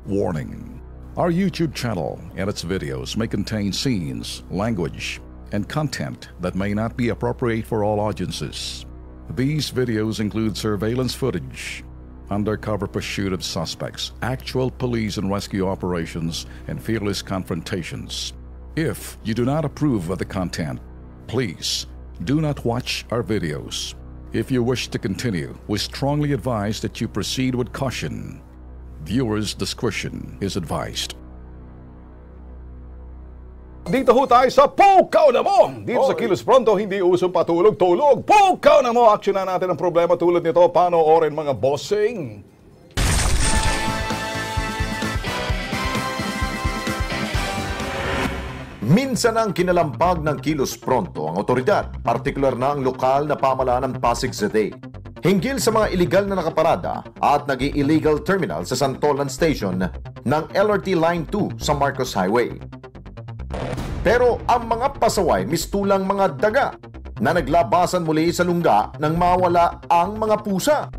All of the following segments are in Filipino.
Warning: our YouTube channel and its videos may contain scenes, language, and content that may not be appropriate for all audiences. These videos include surveillance footage, undercover pursuit of suspects, actual police and rescue operations, and fearless confrontations. If you do not approve of the content, please do not watch our videos. If you wish to continue, we strongly advise that you proceed with caution. Viewers' discretion is advised. Dito ho tayo sa Pukaw na Mo! Dito sa Kilos Pronto, hindi usong patulog-tulog. Pukaw na Mo! Aksyonan natin ang problema tulad nito. Panoorin mga bossing. Minsan ang kinalampag ng Kilos Pronto ang otoridad, partikular na ang lokal na pamahalaan ng Pasig City. Hinggil sa mga iligal na nakaparada at nag-illegal terminal sa Santolan Station ng LRT Line 2 sa Marcos Highway. Pero ang mga pasaway mistulang mga daga na naglabasan muli sa lungga nang mawala ang mga pusa.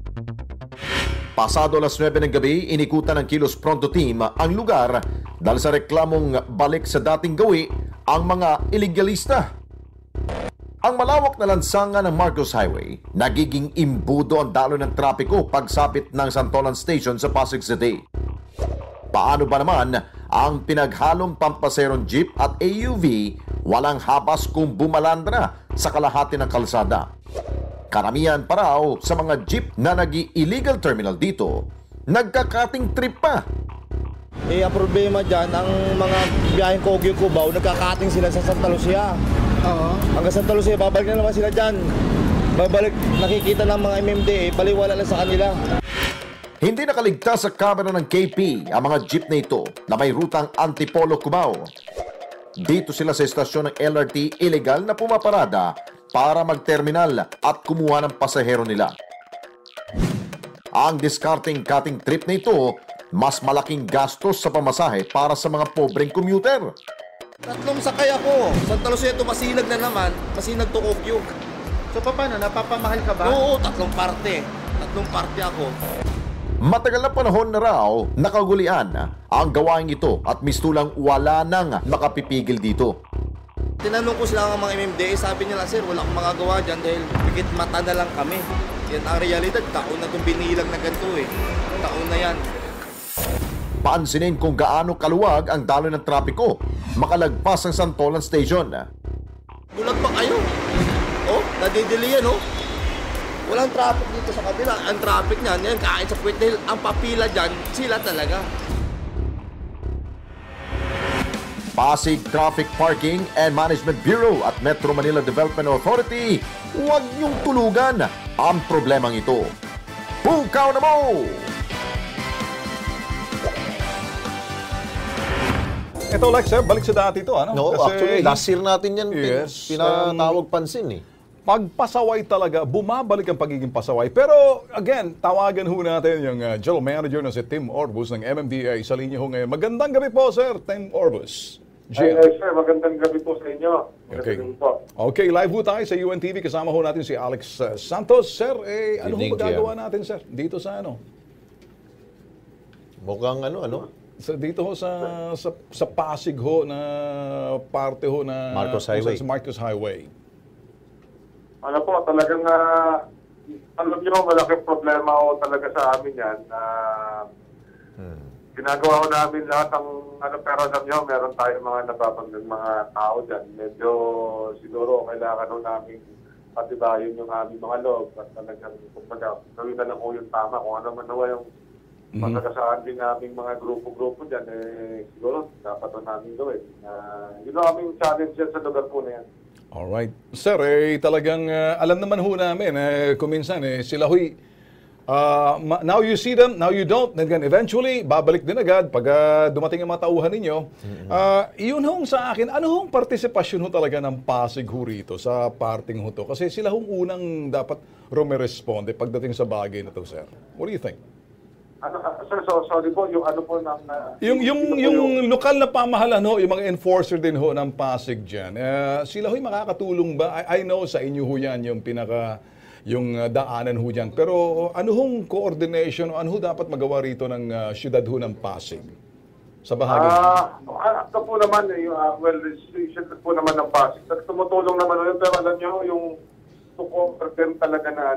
Pasado alas 9 ng gabi, inikutan ng Kilos Pronto team ang lugar dahil sa reklamong balik sa dating gawi ang mga iligalista. Ang malawak na lansangan ng Marcos Highway, nagiging imbudo ang daloy ng trapiko pagsapit ng Santolan Station sa Pasig City. Paano ba naman ang pinaghalong pampaserong jeep at AUV walang habas kung bumalandra sa kalahati ng kalsada? Karamihan pa raw sa mga jeep na nag-illegal terminal dito, nagkakating trip pa. Ang problema dyan, ang mga biyaheng Kogyo-Cubao, nagkakating sila sa Santa Lucia. Hanggang Santa Lucia, babalik na naman sila dyan. Babalik, nakikita ng mga MMDA, baliwala lang sa kanila. Hindi nakaligtas sa kamera ng KP ang mga jeep na ito na may rutang Antipolo-Cubao. Dito sila sa estasyon ng LRT illegal na pumaparada para mag-terminal at kumuha ng pasahero nila. Ang discarding-cutting trip na ito, mas malaking gastos sa pamasahe para sa mga pobreng commuter. Tatlong sakay ako. Santa Lucia to Masinag na naman, Masinag to Kogyo. So paano, napapamahal ka ba? Oo, tatlong parte ako. Matagal na panahon na raw nakagulian ang gawain ito at mistulang wala nang makapipigil dito. Tinanong ko sila ng mga MMDA, sabi nila, sir, wala akong magagawa dyan dahil bigit mata na lang kami. Yan ang realidad, taon na itong binilang na ganito eh. Taon na yan. Paansinin kung gaano kaluwag ang daloy ng trapiko makalagpas ang Santolan Station. Bulag pa kayo. Oh, nadidili yan oh. Walang traffic dito sa kabila. Ang traffic niyan, yan, kain sa Puwet dahil ang papila dyan, sila talaga. Pasig Traffic Parking and Management Bureau at Metro Manila Development Authority, huwag niyong tulugan ang problemang ito. Pukaw na mo! Ito, Lex, balik sa dati ito. Ano? No, kasi, actually, last year natin yan yes, pinatawag pansin eh. Pagpasaway talaga, bumabalik ang pagiging pasaway. Pero, again, tawagan ho natin yung General Manager na si Tim Orbus ng MMDA sa linya ho ngayon. Magandang gabi po, Sir Tim Orbus. Ay, sir, magandang gabi po sa inyo. Okay. Okay, live ho tayo sa UNTV. Kasama ho natin si Alex Santos. Sir, ano ho magagawa natin, sir? Dito sa ano? Mukhang ano? Dito ho sa Pasig ho na parte ho na Marcos Highway. Sa Marcos Highway. Ano po, talagang alam niyo, malaking problema ho talaga sa amin yan. Ginagawa ko namin lahat ng pero alam niyo, meron tayong mga nababanggang mga tao dyan. Medyo siguro kailangan ho namin patibayin yung aming mga loob at talagang kumbaga gawin na lang ho yung tama. Kung ano man nawa yung pagkakasaan din naming mga grupo-grupo dyan, siguro dapat ho namin gawin. Yun ang aming challenge yan sa lugar po na yan. Alright. Sir, talagang alam naman ho namin, kuminsan sila huy, now you see them, now you don't, then eventually, babalik din agad pag dumating ang mga tauhan ninyo. Yun hong sa akin, ano hong partisipasyon ho talaga ng Pasig ho rito sa parting ho to? Kasi sila hong unang dapat rumiresponde pagdating sa bagay na to, sir. What do you think? Sir, sorry po, yung ano po ng... yung lokal na pamahalaan ho, yung mga enforcer din ho ng Pasig dyan, sila ho'y makakatulong ba? I know sa inyo ho yan yung daanan ho dyan. Pero ano hong coordination, ano ho dapat magawa rito ng siyudad ho ng Pasig? Sa bahagi. Ito po naman, siyudad po naman ng Pasig. Tumutulong naman yun, pero alam nyo, yung tuko-order talaga na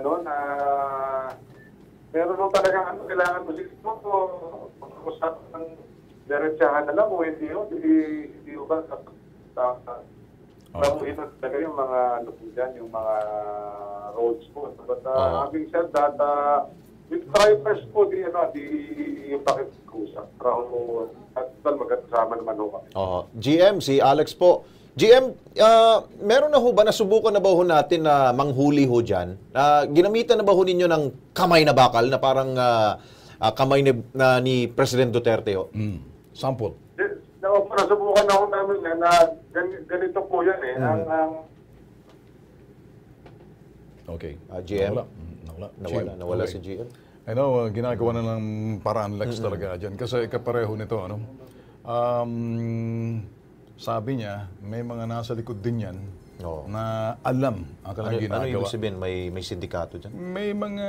meron nung talaga kailangan mo usap ng diretsahan na lang o hindi ba babuhin na talaga yung mga yung mga roads po. But having said that, with drivers po, yung pakikusa. Pero at magkasama naman ho kami. GM, si Alex po. GM, meron na ho ba, nasubukan na ba ho natin na manghuli ho dyan? Ginamitan na ba ho ninyo ng kamay na bakal na parang kamay ni President Duterte ho? Sample. Nasubukan na ho namin na ganito po yan eh. Okay. GM? Nawala Okay. si GM. I know, ginagawa na ng paraan Lex talaga dyan. Kasi kapareho nito, sabi niya, may mga nasa likod din yan na alam ang kanilang ginagawa. Ano ibig sabihin? May sindikato dyan? May mga...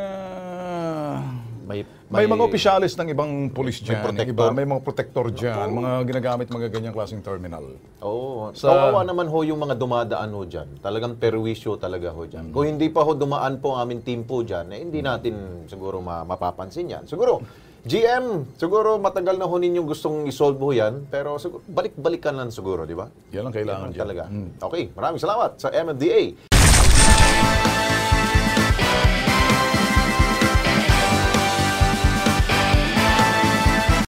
May mga opisyalis ng ibang pulis dyan. protector? May mga protector dyan. Mga ginagamit mga ganyang klaseng terminal. Oo. Kawawa naman ho yung mga dumadaan ho dyan. Talagang perwisyo talaga ho dyan. Kung hindi pa ho dumaan po ang aming team po dyan, hindi natin siguro mapapansin yan. Siguro, GM, siguro matagal na ho ninyong gustong isolve ho yan, pero siguro, balik-balikan lang siguro, di ba? Yan ang kailangan dyan. Talaga. Okay, maraming salamat sa MMDA.